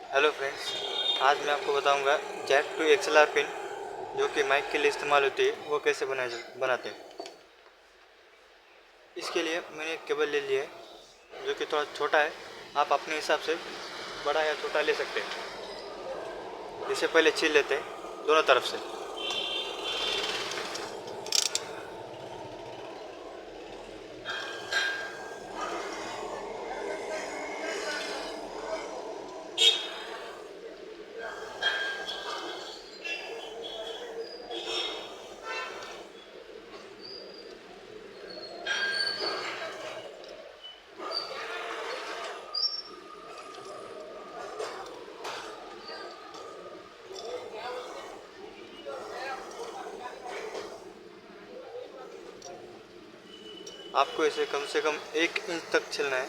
Hello friends, आज मैं आपको बताऊंगा जैक टू एक्सएलआर पिन जो कि माइक के लिए इस्तेमाल होती है वो कैसे बनाते हैं। इसके लिए मैंने एक केबल ले लिया है जो कि थोड़ा छोटा है। आप अपने हिसाब से बड़ा या छोटा ले सकते हैं। इसे पहले छील लेते हैं दोनों तरफ से। आपको इसे कम से कम 1 इंच तक छीलना है।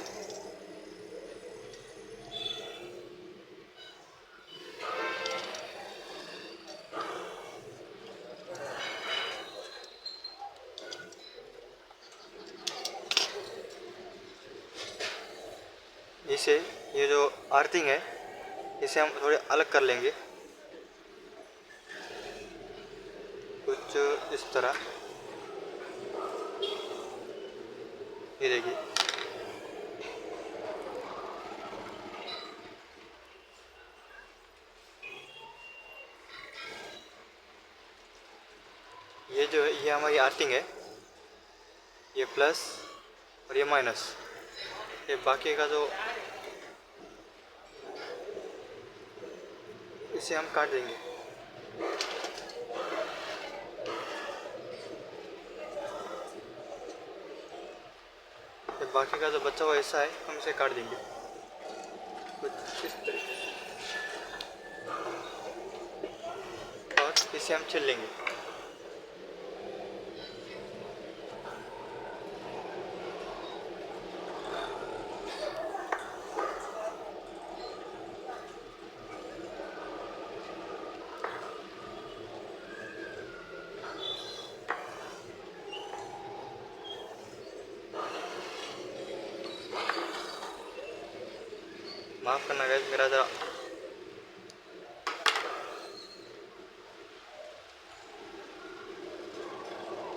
इसे ये जो अर्थिंग है इसे हम थोड़े अलग कर लेंगे, कुछ इस तरह। ये देखिए, ये जो है ये हमारी अर्थिंग है, ये प्लस और ये माइनस। ये बाकी का जो इसे हम काट देंगे। ये बाकी का जो बचा हुआ हिस्सा है हम इसे काट देंगे कुछ इस तरीके से, और इसे हम छील लेंगे। माफ़ करना गाइस, मेरा ज़रा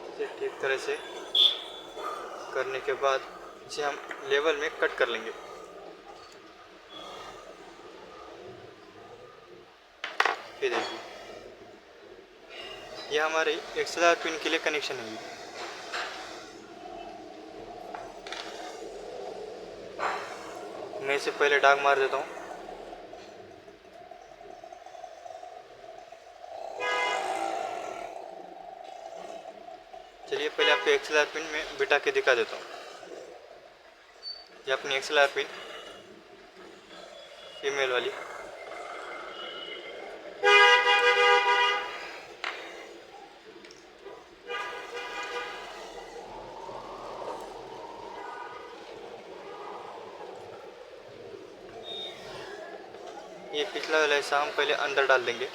इसे ठीक तरह से करने के बाद इसे हम लेवल में कट कर लेंगे। ये देखिए, ये हमारी एक्सएलआर पिन के लिए कनेक्शन है। मैं इसे पहले डाग मार देता हूँ। चलिए पहले आपको एक्सएलआर पिन में बिठा के दिखा देता हूँ। ये अपनी एक्सएलआर पिन फीमेल वाली, ये पिछला वाला हिस्सा हम पहले अंदर डाल देंगे।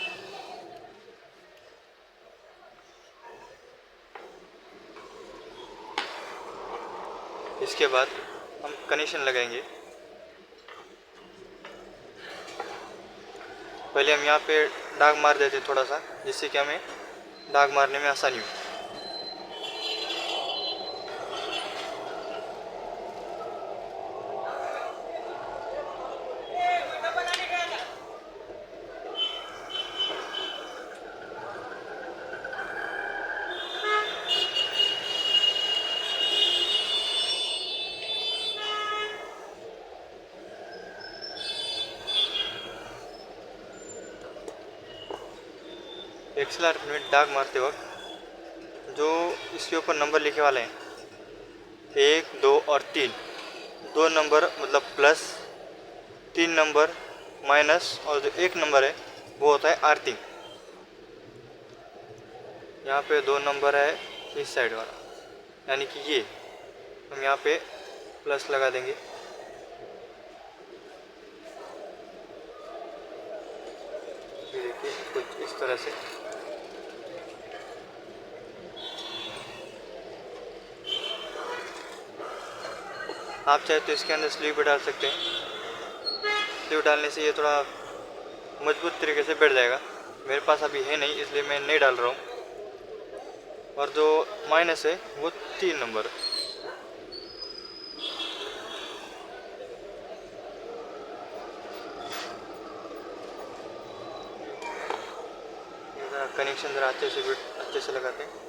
इसके बाद हम कनेक्शन लगाएंगे। पहले हम यहाँ पे दाग मार देते थोड़ा सा, जिससे कि हमें दाग मारने में आसानी हो। एक्सएलआर पिन में दाग मारते वक्त जो इसके ऊपर नंबर लिखे वाले हैं 1, 2 और 3, 2 नंबर मतलब प्लस, 3 नंबर माइनस, और जो 1 नंबर है वो होता है अर्थिंग। यहाँ पे 2 नंबर है इस साइड वाला, यानी कि ये हम यहाँ पे प्लस लगा देंगे। ये देखिए कुछ इस तरह से। आप चाहे तो इसके अंदर स्लीव भी डाल सकते हैं। स्लीव डालने से ये थोड़ा मजबूत तरीके से बैठ जाएगा। मेरे पास अभी है नहीं, इसलिए मैं नहीं डाल रहा हूँ। और जो माइनस है वो 3 नंबर। कनेक्शन ज़रा अच्छे से लगाते हैं।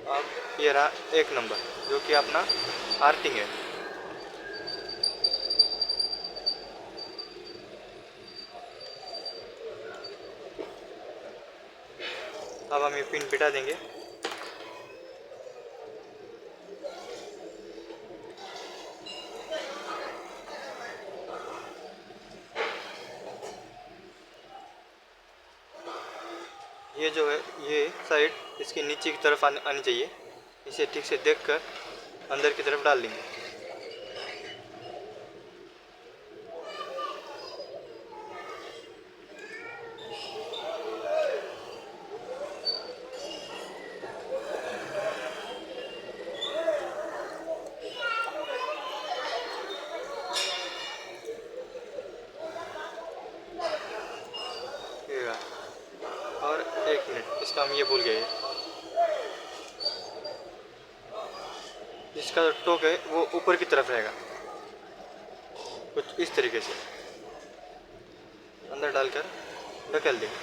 अब ये रहा 1 नंबर जो कि अपना आर्थिंग है। अब हम ये पिन पिटा देंगे। ये जो है ये साइड इसके नीचे की तरफ आनी चाहिए। इसे ठीक से देखकर अंदर की तरफ डाल देंगे। और 1 मिनट, इसका हम ये भूल गए। इसका जो टोक है वो ऊपर की तरफ रहेगा, कुछ इस तरीके से अंदर डालकर ढकेल देंगे।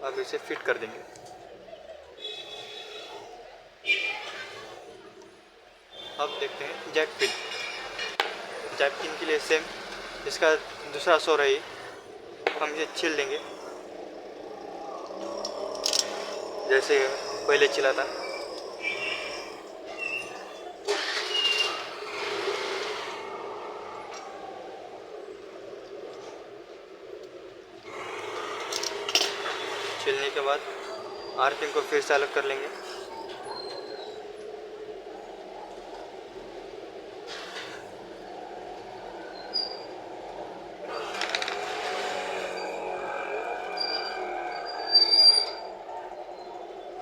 अब इसे फिट कर देंगे। अब देखते हैं जैक पिन। जैक पिन के लिए सेम इसका दूसरा सो रही, हम इसे छील देंगे जैसे पहले छिला था। छीलने के बाद आर्थिंग को फिर से अलग कर लेंगे।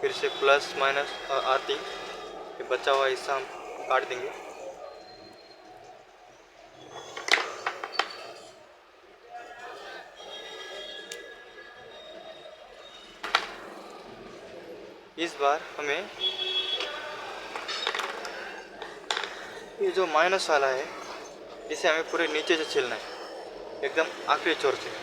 फिर से प्लस माइनस और आर्थिंग ये बचा हुआ हिस्सा हम काट देंगे। इस बार हमें ये जो माइनस वाला है इसे हमें पूरे नीचे से छीलना है, एकदम आखिरी छोर से।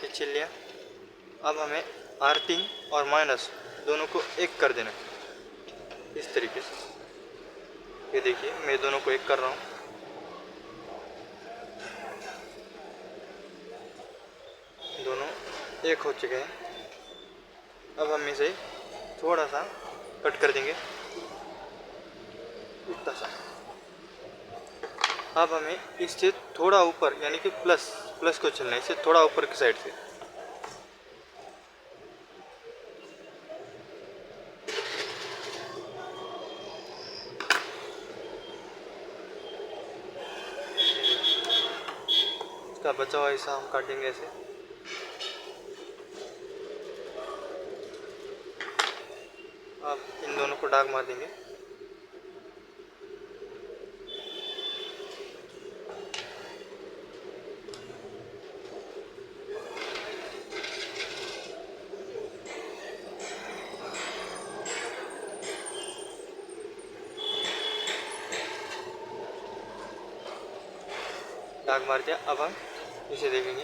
ये छील लिया। अब हमें आर्थिंग और माइनस दोनों को एक कर देना है इस तरीके से। ये देखिए मैं दोनों को एक कर रहा हूँ। दोनों एक हो चुके हैं। अब हम इसे थोड़ा सा कट कर देंगे, इतना सा। अब हमें इससे थोड़ा ऊपर यानी कि प्लस को चलना है, इससे थोड़ा ऊपर की साइड से। इसका बचा हुआ हिस्सा हम काटेंगे ऐसे। अब इन दोनों को दाग मार देंगे। दाग मार दिया। अब हम इसे देखेंगे।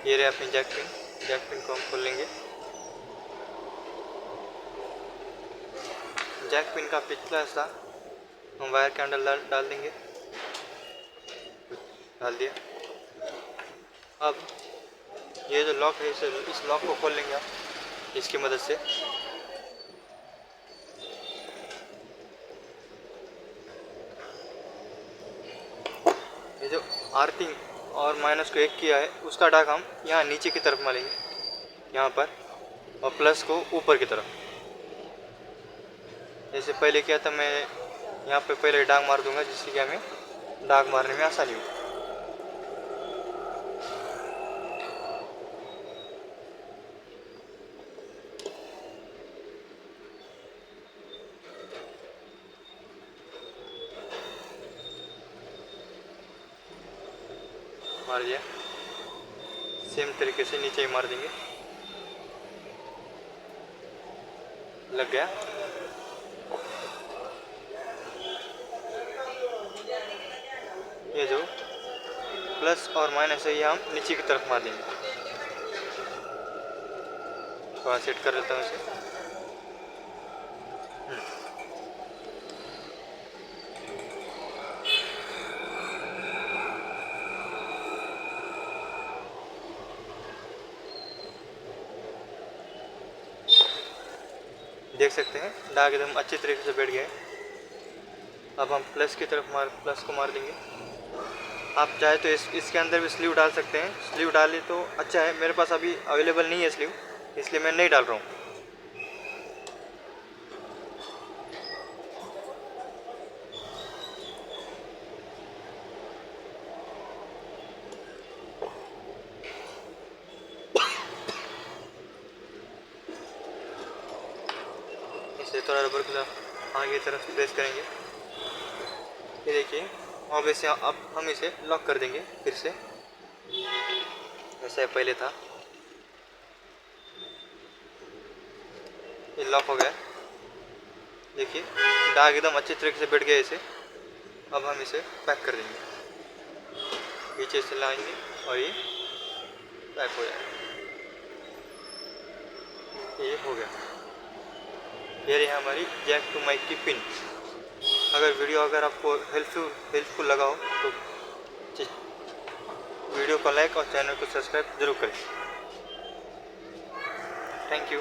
ये रहे अपनी जैक पिन को हम खोल लेंगे। जैक पिन का पिछला हिस्सा हम वायर के अंदर डाल देंगे। डाल दिया। अब ये जो लॉक है इस लॉक को खोल लेंगे आप इसकी मदद से। ये जो आर्थिंग और माइनस को एक किया है उसका दाग हम यहाँ नीचे की तरफ मारेंगे, यहाँ पर। और प्लस को ऊपर की तरफ। जैसे पहले किया था, मैं यहाँ पे पहले डांग मार दूंगा जिससे कि हमें डांग मारने में आसानी हो। मार दिया। सेम तरीके से नीचे ही मार देंगे। लग गया। ये जो प्लस और माइनस है ये हम नीचे की तरफ मार देंगे। थोड़ा सेट कर लेता हूँ इसे। देख सकते हैं दाग एकदम अच्छी तरीके से बैठ गया है। अब हम प्लस की तरफ प्लस को मार देंगे। आप चाहे तो इसके अंदर भी स्लीव डाल सकते हैं। स्लीव डाले तो अच्छा है। मेरे पास अभी अवेलेबल नहीं है स्लीव, इसलिए मैं नहीं डाल रहा हूँ। इसे थोड़ा रबर के साथ आगे की तरफ प्रेस करेंगे। ये देखिए, अब इसे अब हम इसे लॉक कर देंगे फिर से, जैसे पहले था। ये लॉक हो गया। देखिए दाग एकदम अच्छी तरीके से बैठ गया इसे। अब हम इसे पैक कर देंगे। पीछे से लाएंगे और ये पैक हो जाएगा। ये हो गया। ये रही हमारी जैक टू माइक की पिन। अगर आपको हेल्पफुल लगा हो तो वीडियो को लाइक और चैनल को सब्सक्राइब जरूर करें। Thank you.